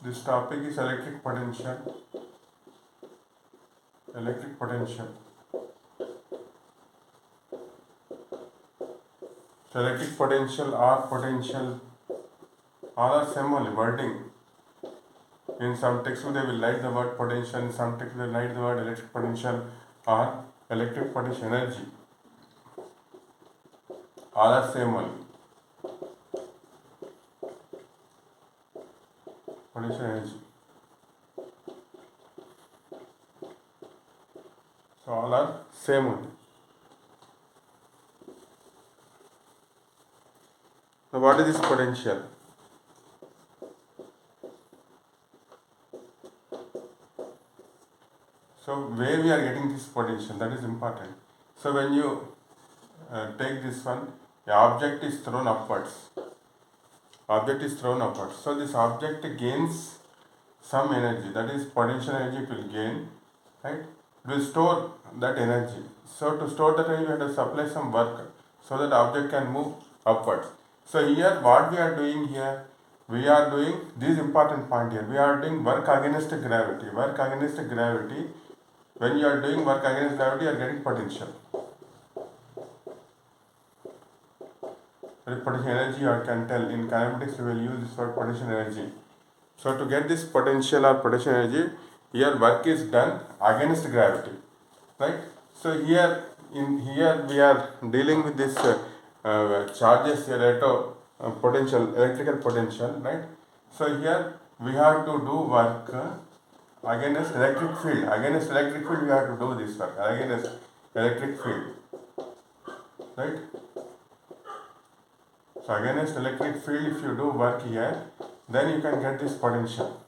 This topic is electric potential. Electric potential. So electric potential or potential all are same only wording. In some textbook they will write the word potential, in some text they will write the word electric potential or electric potential energy. All are same only. Potential energy. So all are same only. So what is this potential? So where we are getting this potential, that is important. So when you take this one, the object is thrown upwards. Object is thrown upwards. So this object gains some energy, that is potential energy it will gain, right? It will store that energy. So to store that energy, we have to supply some work so that object can move upwards. So here, what we are doing here, we are doing this important point here. We are doing work against gravity. Work against gravity. When you are doing work against gravity, you are getting potential. Potential energy, or can tell in kinematics we will use this word potential energy. So to get this potential or potential energy, here work is done against gravity, right? So here we are dealing with this charges here, potential, electrical potential, right? So here we have to do work against electric field. Against electric field we have to do this work against electric field, right? So against electric field, if you do work here, then you can get this potential.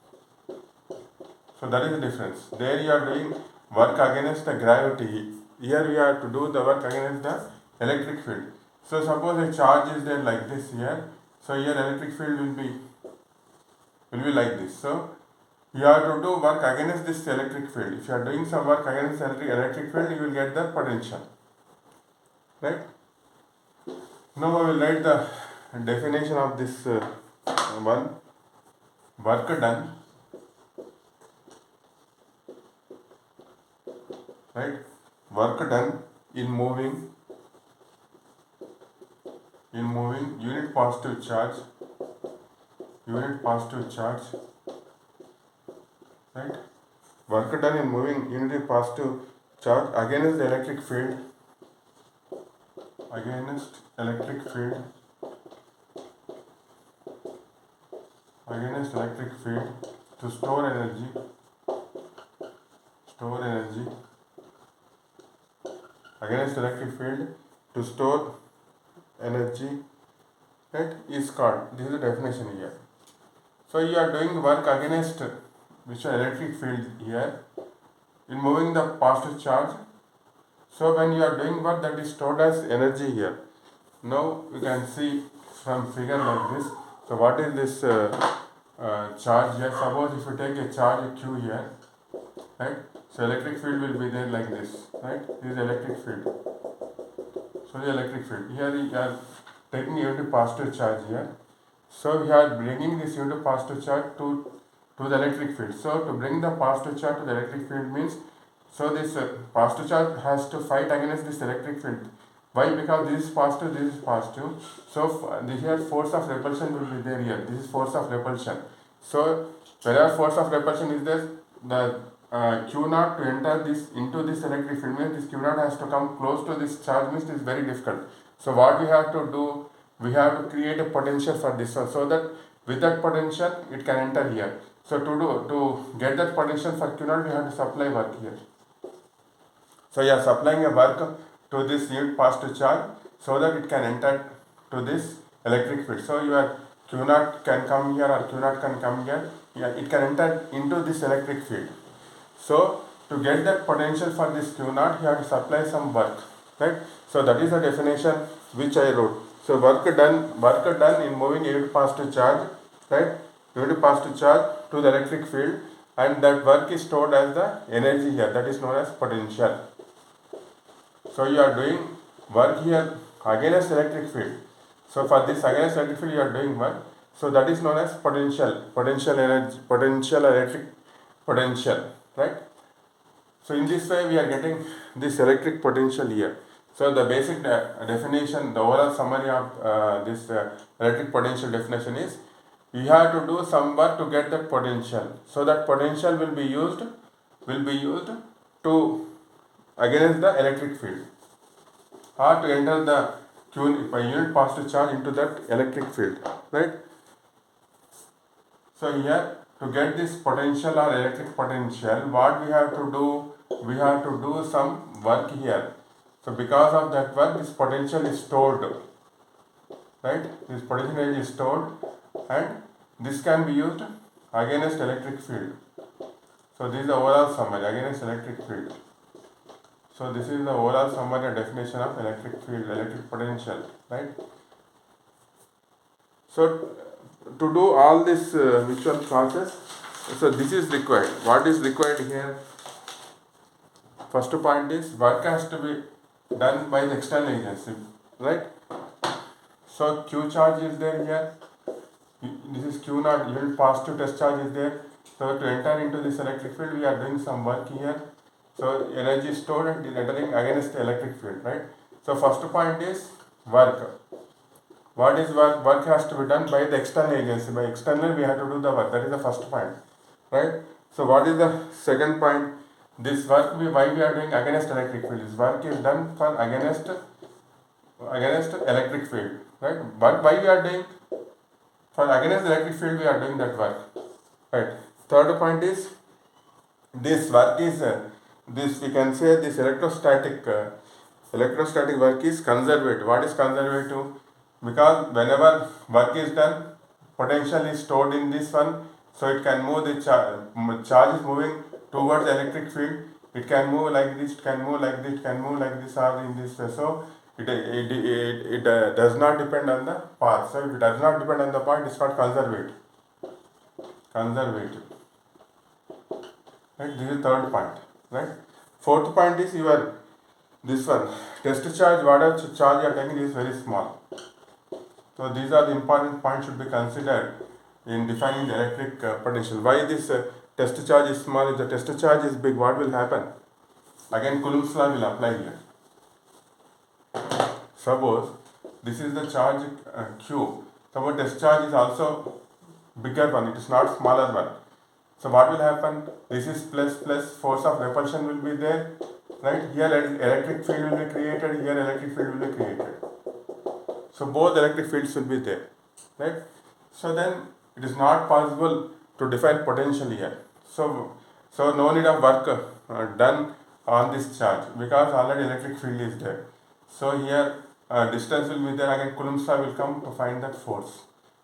So that is the difference. There you are doing work against the gravity. Here we have to do the work against the electric field. So suppose a charge is there like this here. So here electric field will be like this. So you have to do work against this electric field. If you are doing some work against electric field, you will get the potential, right? Now I will write the definition of this one. Work done, right? Work done in moving unit positive charge, right? Work done in moving unit positive charge against the electric field, to store energy against electric field to store energy, right, is called, this is the definition here. So you are doing work against which electric field here in moving the positive charge. So when you are doing work, that is stored as energy here. Now you can see from figure like this. So what is this charge here? Suppose if you take a charge Q here, right? So electric field will be there like this, right? This is electric field. So the electric field. Here we are taking unit positive charge here. So we are bringing this unit positive charge to the electric field. So to bring the positive charge to the electric field means, so this positive charge has to fight against this electric field. Why? Because this is positive, this is positive. So this here force of repulsion will be there here. This is force of repulsion. So wherever force of repulsion is there, the Q naught to enter this into this electric field means this Q naught has to come close to this charge, means it is very difficult. So what we have to do, we have to create a potential for this one, so that with that potential it can enter here. So to get that potential for Q naught, we have to supply work here. So you are supplying a work to this unit positive charge so that it can enter to this electric field. So your Q naught can come here or Q naught can come here. Yeah, it can enter into this electric field. So to get that potential for this Q naught, you have to supply some work, right? So that is the definition which I wrote. So work done in moving unit positive charge, right? Unit positive charge to the electric field, and that work is stored as the energy here, that is known as potential. So you are doing work here against electric field. So for this against electric field you are doing work. So that is known as potential energy, potential electric potential, right? So in this way we are getting this electric potential here. So the basic definition, the overall summary of this electric potential definition is, you have to do some work to get that potential. So that potential will be used to against the electric field, or to enter the unit positive charge into that electric field, right? So here, to get this potential or electric potential, what we have to do? We have to do some work here. So because of that work, this potential is stored, right? This potential is stored, and this can be used against electric field. So this is the overall summary against electric field. So this is the overall summary and definition of electric field, electric potential, right? So to do all this mutual process, so this is required. What is required here? First point is, work has to be done by the external agency, right? So Q charge is there here. This is Q naught, unit positive test charge is there. So to enter into this electric field, we are doing some work here. So energy is stored and is entering against the electric field, right? So first point is work. What is work? Work has to be done by the external agency. By external, we have to do the work. That is the first point, right? So what is the second point? This work, why we are doing against electric field? This work is done for against electric field, right? But why we are doing for against electric field? We are doing that work, right? Third point is, this work is this, we can say, this electrostatic work is conservative. What is conservative? Because whenever work is done, potential is stored in this one, so it can move the charge is moving towards the electric field. It can move like this, it can move like this, it can move like this, or in this way. So it does not depend on the path. So if it does not depend on the path, it's called conservative. Right? This is third point. Right? Fourth point is this one, test charge. Whatever charge you are taking is very small. So these are the important points should be considered in defining the electric potential. Why this test charge is small? If the test charge is big, what will happen? Again, Coulomb's law will apply here. Suppose this is the charge Q. Suppose test charge is also bigger one. It is not smaller one. So what will happen? This is plus force of repulsion will be there. Right? Here electric field will be created. Here electric field will be created. So both electric fields will be there, right? So then it is not possible to define potential here. So no need of work done on this charge, because already electric field is there. So here distance will be there. Again, Coulomb's law will come to find that force.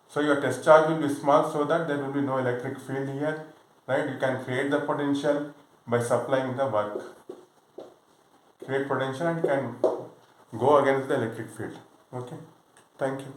So your test charge will be small, so that there will be no electric field here, right? You can create the potential by supplying the work. Create potential and can go against the electric field. Okay. Thank you.